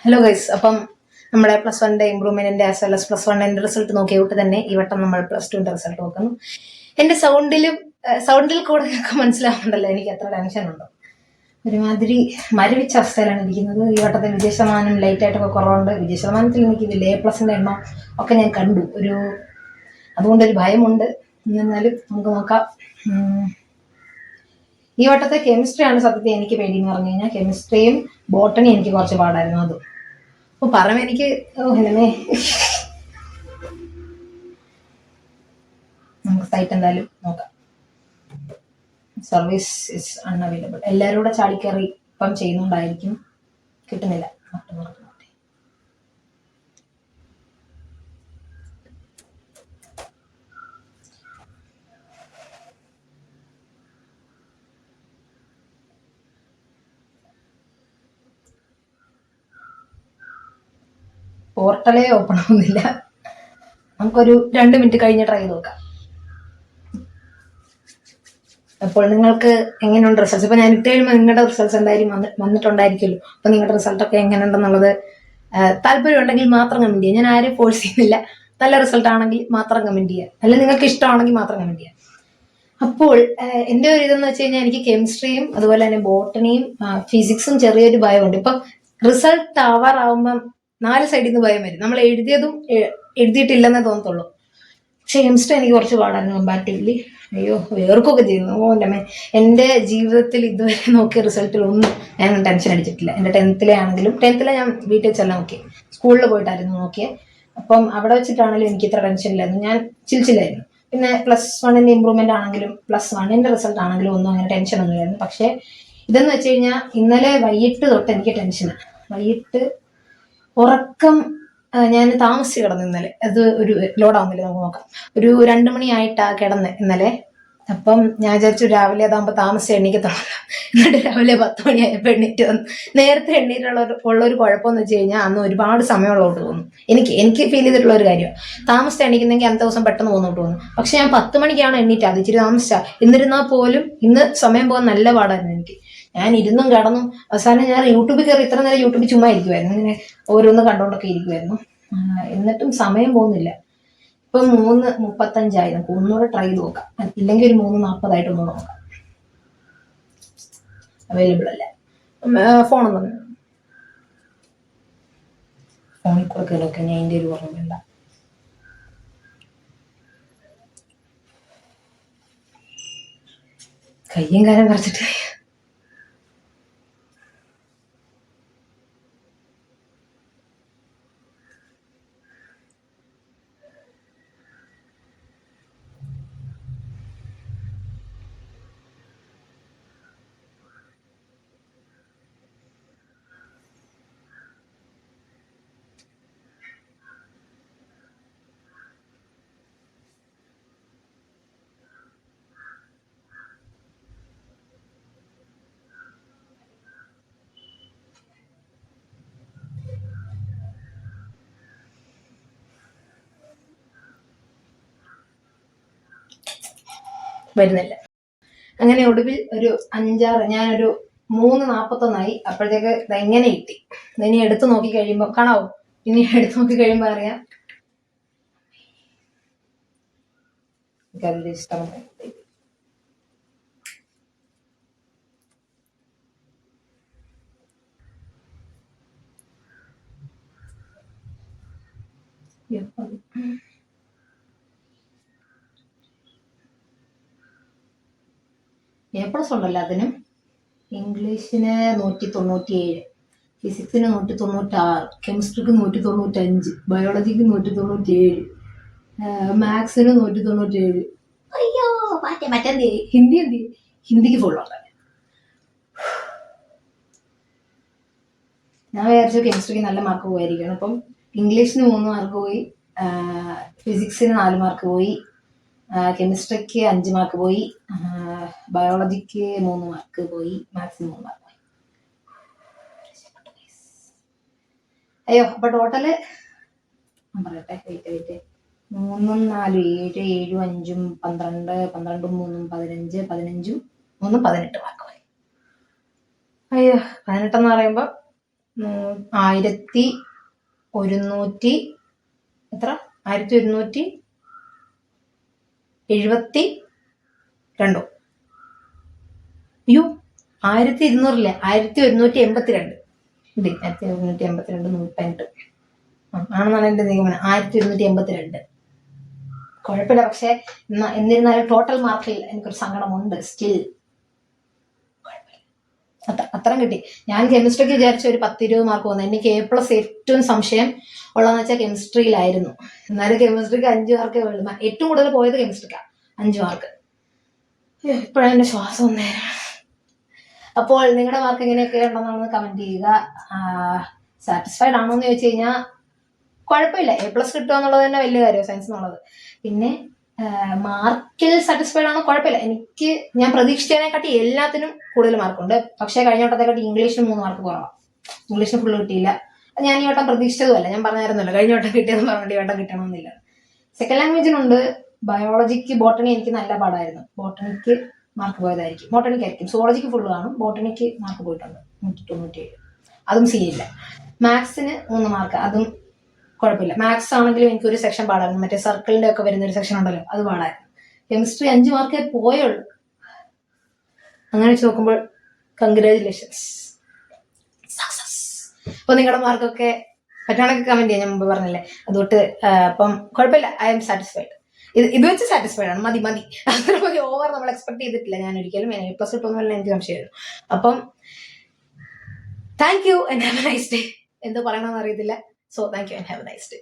Hello guys, അപ്പം നമ്മുടെ +1 ഇമ്പ്രൂവ്മെന്റിന്റെ as well as +1 result നോക്കിയ കൂട്ട് തന്നെ ഈ വട്ടം നമ്മൾ +2 റിസൾട്ട് നോക്കുന്നു. എന്റെ സൗണ്ടിൽ കൂടെ നിങ്ങൾക്ക് മനസ്സിലാവുന്നുണ്ടല്ലോ എനിക്ക് എത്ര ടെൻഷൻ ഉണ്ടോ. ഒരുമാതിരി മരവിച്ച അവസ്ഥയിലാണ് ഇരിക്കുന്നത്. ഈ വട്ടത്തെ വിജയശതമാനം ലൈറ്റായിട്ടൊക്കെ കുറവുണ്ട്. വിജയശതമാനത്തിൽ എനിക്ക് ഇതിൽ A+ന്റെ എണ്ണം ഒക്കെ ഞാൻ കണ്ടു. അതുകൊണ്ടൊരു ഭയമുണ്ട്. എന്നാലും നമുക്ക് നോക്കാം. ഈ വട്ടത്തെ കെമിസ്ട്രിയാണ് സത്യത്തിൽ എനിക്ക് പേടിയെന്ന് പറഞ്ഞു കഴിഞ്ഞാൽ. കെമിസ്ട്രിയും ബോട്ടണി എനിക്ക് കുറച്ച് പാടായിരുന്നു. അതും അപ്പൊ പറയുമ്പോ എനിക്ക് നമുക്ക് സൈറ്റ് എന്തായാലും നോക്കാം. Service is unavailable. എല്ലാവരും കൂടെ ചാടിക്കയറി ഇപ്പം ചെയ്യുന്നുണ്ടായിരിക്കും. കിട്ടുന്നില്ല. പോർട്ടലേ ഓപ്പൺ ആവുന്നില്ല. നമുക്കൊരു 2 മിനിറ്റ് കഴിഞ്ഞ് ട്രൈ നോക്കാം. അപ്പോൾ നിങ്ങൾക്ക് എങ്ങനെയുണ്ട് റിസൾട്ട്സ്? ഇപ്പൊ ഞാൻ ഇട്ട് കഴിയുമ്പോൾ നിങ്ങളുടെ റിസൾട്ട്സ് എന്തായാലും വന്നിട്ടുണ്ടായിരിക്കുമല്ലോ. അപ്പൊ നിങ്ങളുടെ റിസൾട്ടൊക്കെ എങ്ങനെയുണ്ടെന്നുള്ളത് താല്പര്യം ഉണ്ടെങ്കിൽ മാത്രം കമന്റ് ചെയ്യുക. ഞാൻ ആരും ഫോഴ്സ് ചെയ്യുന്നില്ല. നല്ല റിസൾട്ട് ആണെങ്കിൽ മാത്രം കമന്റ് ചെയ്യുക, അല്ല നിങ്ങൾക്ക് ഇഷ്ടമാണെങ്കിൽ മാത്രം കമന്റ് ചെയ്യുക. അപ്പോൾ എന്റെ ഒരു ഇതെന്ന് വെച്ച് കഴിഞ്ഞാൽ എനിക്ക് കെമിസ്ട്രിയും അതുപോലെ തന്നെ ബോട്ടണിയും ഫിസിക്സും ചെറിയൊരു ഭയമുണ്ട്. ഇപ്പൊ റിസൾട്ട് ആവാറാവുമ്പം 4 സൈഡിൽ നിന്ന് ഭയം വരും. നമ്മൾ എഴുതിയതും എഴുതിയിട്ടില്ലെന്നേ തോന്നത്തുള്ളൂ. പക്ഷെ കെമിസ്ട്രി എനിക്ക് കുറച്ച് പാടായിരുന്നു കമ്പാരിറ്റീവ്ലി. അയ്യോ, വേർക്കൊക്കെ ചെയ്യുന്നു. ഓല്ലമ്മേ, എൻ്റെ ജീവിതത്തിൽ ഇതുവരെ നോക്കിയ റിസൾട്ടിലൊന്നും ഞാൻ ടെൻഷൻ അടിച്ചിട്ടില്ല. എൻ്റെ 10th ആണെങ്കിലും 10th ഞാൻ വീട്ടിൽ ചെല്ലാം നോക്കി, സ്കൂളിൽ പോയിട്ടായിരുന്നു നോക്കിയത്. അപ്പം അവിടെ വെച്ചിട്ടാണെങ്കിലും എനിക്ക് ഇത്ര ടെൻഷൻ ഇല്ലായിരുന്നു. ഞാൻ ചിൽച്ചില്ലായിരുന്നു. പിന്നെ +1 ഇമ്പ്രൂവ്മെന്റ് ആണെങ്കിലും +1 റിസൾട്ട് ആണെങ്കിലും ഒന്നും അങ്ങനെ ടെൻഷൻ ഒന്നുമില്ലായിരുന്നു. പക്ഷെ ഇതെന്ന് വെച്ച് കഴിഞ്ഞാൽ ഇന്നലെ വൈകിട്ട് തൊട്ട് എനിക്ക് ടെൻഷനാണ്. വൈകിട്ട് ഉറക്കം ഞാൻ താമസിച്ച് കിടന്നു ഇന്നലെ. അത് ഒരു ലോഡാവുന്നില്ല, നമുക്ക് നോക്കാം. ഒരു 2 മണിയായിട്ടാ കിടന്ന് ഇന്നലെ. അപ്പം ഞാൻ വിചാരിച്ചു രാവിലെ അതാകുമ്പോൾ താമസിച്ച് എണ്ണീക്കത്തുള്ളൂ. എന്നിട്ട് രാവിലെ 10 മണിയായപ്പോൾ എണ്ണീറ്റ് വന്നു. നേരത്തെ ഉള്ളൊരു കുഴപ്പമെന്ന് വെച്ച് കഴിഞ്ഞാൽ അന്ന് ഒരുപാട് സമയമുള്ളതുകൊണ്ട് തോന്നും. എനിക്ക് ഫീൽ ചെയ്തിട്ടുള്ള ഒരു കാര്യമാണ്. താമസിച്ച് എണ്ണീക്കുന്നെങ്കിൽ അന്നത്തെ ദിവസം പെട്ടെന്ന് പോകുന്നോട്ട് തോന്നും. പക്ഷെ ഞാൻ 10 മണിക്കാണ് എണ്ണീറ്റ്. അത് ഇച്ചിരി താമസിച്ചാ. എന്നിരുന്നാൽ പോലും ഇന്ന് സമയം പോകാൻ നല്ല പാടായിരുന്നു എനിക്ക്. ഞാൻ ഇരുന്നും കിടന്നും അവസാനം ഞാൻ യൂട്യൂബിൽ കയറി ഇത്ര നേരം യൂട്യൂബിൽ ചുമ്മാ ഇരിക്കുമായിരുന്നു. ഇങ്ങനെ ഓരോന്ന് കണ്ടോണ്ടൊക്കെ ഇരിക്കുമായിരുന്നു. എന്നിട്ടും സമയം പോകുന്നില്ല. ഇപ്പൊ 3:35 നമുക്ക് ഒന്നുകൂടെ ട്രൈ ചെയ്ത് നോക്കാം. ഇല്ലെങ്കിൽ ഒരു 3:40 ഒന്നുകൂടെ നോക്കാം. അവൈലബിൾ അല്ല. ഫോണിൽ കൂടെ കയറൊക്കെ ഞാൻ എൻ്റെ ഒരു ഓർമ്മയില്ല. കയ്യും കാലം കുറച്ചിട്ട് വരുന്നില്ല. അങ്ങനെ ഒടുവിൽ ഒരു 5-6 ഞാനൊരു 3:41 അപ്പോഴത്തേക്ക് ഇതെങ്ങനെ കിട്ടി. ഇനി എടുത്തു നോക്കി കഴിയുമ്പോൾ കാണാവോ? ഇനി എടുത്തു നോക്കി കഴിയുമ്പോൾ അറിയാം. എനിക്കതിൽ ഇഷ്ടം. A+ ഉണ്ടല്ലോ അതിനും. ഇംഗ്ലീഷിന് 197, ഫിസിക്സിന് 196, കെമിസ്ട്രിക്ക് 195, ബയോളജിക്ക് 197, മാത്സിന് 197. അയ്യോ മറ്റേ ഹിന്ദിക്ക് ഫുള്ളുണ്ട്. ഞാൻ വിചാരിച്ചു കെമിസ്ട്രിക്ക് നല്ല മാർക്ക് പോയിരിക്കണം. അപ്പം ഇംഗ്ലീഷിന് 3 മാർക്ക് പോയി, ഫിസിക്സിന് 4 മാർക്ക് പോയി, കെമിസ്ട്രിക്ക് 5 മാർക്ക് പോയി, ബയോളജിക്ക് 3 മാർക്ക് പോയി, മാത്സിന് 3 മാർക്ക് പോയി. അയ്യോ, അപ്പൊ ടോട്ടല് ഞാൻ പറയട്ടെ. വെയിറ്റ് 3, 4, 7, 7, 5, 12, 12, 3, 15, 15, 3, 18 മാർക്ക് പോയി. അയ്യോ, 18 എന്ന് പറയുമ്പോ 1100 എത്ര 1172 അയ്യോ 1200 1182 ഉണ്ട്. 1182 118 ആണെന്നാണ് എന്റെ നിഗമനം. 1182 കുഴപ്പമില്ല. പക്ഷെ എന്നിരുന്നാലും ടോട്ടൽ മാർക്കിൽ എനിക്കൊരു സങ്കടമുണ്ട്. സ്റ്റിൽ അത്രയും കിട്ടി. ഞാൻ കെമിസ്ട്രിക്ക് വിചാരിച്ച ഒരു 10-20 മാർക്ക് വന്നു. എനിക്ക് A+ ഏറ്റവും സംശയം ഉള്ളതെന്ന് വെച്ചാൽ കെമിസ്ട്രിയിലായിരുന്നു. എന്നാലും കെമിസ്ട്രിക്ക് 5 മാർക്കേ ഉള്ളൂ. ഏറ്റവും കൂടുതൽ പോയത് കെമിസ്ട്രിക്കാണ്, 5 മാർക്ക്. ഇപ്പോഴാണ് എന്റെ ശ്വാസം ഒന്നേരം. അപ്പോൾ നിങ്ങളുടെ മാർക്ക് എങ്ങനെയൊക്കെ ഉണ്ടെന്നാണ് കമന്റ് ചെയ്യുക. സാറ്റിസ്ഫൈഡ് ആണോ എന്ന് ചോദിച്ചു കഴിഞ്ഞാൽ കുഴപ്പമില്ല. A+ കിട്ടുക എന്നുള്ളത് തന്നെ വലിയ കാര്യം സയൻസ് എന്നുള്ളത്. പിന്നെ മാർക്കിൽ സാറ്റിസ്ഫൈഡ് ആണോ കുഴപ്പമില്ല. ഞാൻ പ്രതീക്ഷിച്ചതിനെക്കാട്ടി എല്ലാത്തിനും കൂടുതൽ മാർക്കുണ്ട്. പക്ഷേ കഴിഞ്ഞ വട്ടത്തെക്കാട്ടി ഇംഗ്ലീഷിന് 3 മാർക്ക് കുറവാണ്. ഇംഗ്ലീഷിന് ഫുള്ള് കിട്ടിയില്ല. ഞാൻ ഈ വട്ടം പ്രതീക്ഷിച്ചതുമല്ല. ഞാൻ പറഞ്ഞായിരുന്നല്ലോ കഴിഞ്ഞ വട്ടം കിട്ടിയെന്ന് പറഞ്ഞിട്ട് ഈ വട്ടം കിട്ടണമെന്നില്ല. സെക്കൻഡ് ലാംഗ്വേജിനുണ്ട്. ബയോളജിക്ക് ബോട്ടണി എനിക്ക് നല്ല പാടായിരുന്നു. ബോട്ടണിക്ക് മാർക്ക് പോയതായിരിക്കും. ബോട്ടണിക്കായിരിക്കും. സുവോളജിക്ക് ഫുള്ള് കാണും. ബോട്ടണിക്ക് മാർക്ക് പോയിട്ടുണ്ട് 197. അതും ഇല്ല. മാത്സിന് 3 മാർക്ക്. അതും കുഴപ്പമില്ല. മാത്സ് ആണെങ്കിലും എനിക്ക് ഒരു സെക്ഷൻ പാടായിരുന്നു. മറ്റേ സർക്കിളിന്റെ ഒക്കെ വരുന്ന ഒരു സെക്ഷൻ ഉണ്ടല്ലോ, അത് പാടായിരുന്നു. കെമിസ്ട്രി 5 മാർക്കേ പോയുള്ളൂ. അങ്ങനെ വെച്ച് നോക്കുമ്പോൾ കൺഗ്രാജുലേഷൻസ്, സക്സസ്. അപ്പൊ നിങ്ങളുടെ മാർക്കൊക്കെ പറ്റുവാണെങ്കിൽ കമന്റ് ചെയ്യാം. ഞാൻ മുമ്പ് പറഞ്ഞില്ലേ, അതുകൊണ്ട് അപ്പം കുഴപ്പമില്ല. I M satisfied. ഇത് വെച്ച് സാറ്റിസ്ഫൈഡ് ആണ്. മതി. അത്ര മതി. ഓവർ നമ്മൾ എക്സ്പെക്ട് ചെയ്തിട്ടില്ല. ഞാൻ ഒരിക്കലും A+ കിട്ടുമെന്നല്ല എനിക്ക് സംശയമായിരുന്നു. അപ്പം thank you and have A nice day. എന്തോ പറയണമെന്ന് അറിയത്തില്ല. So thank you and have A nice day.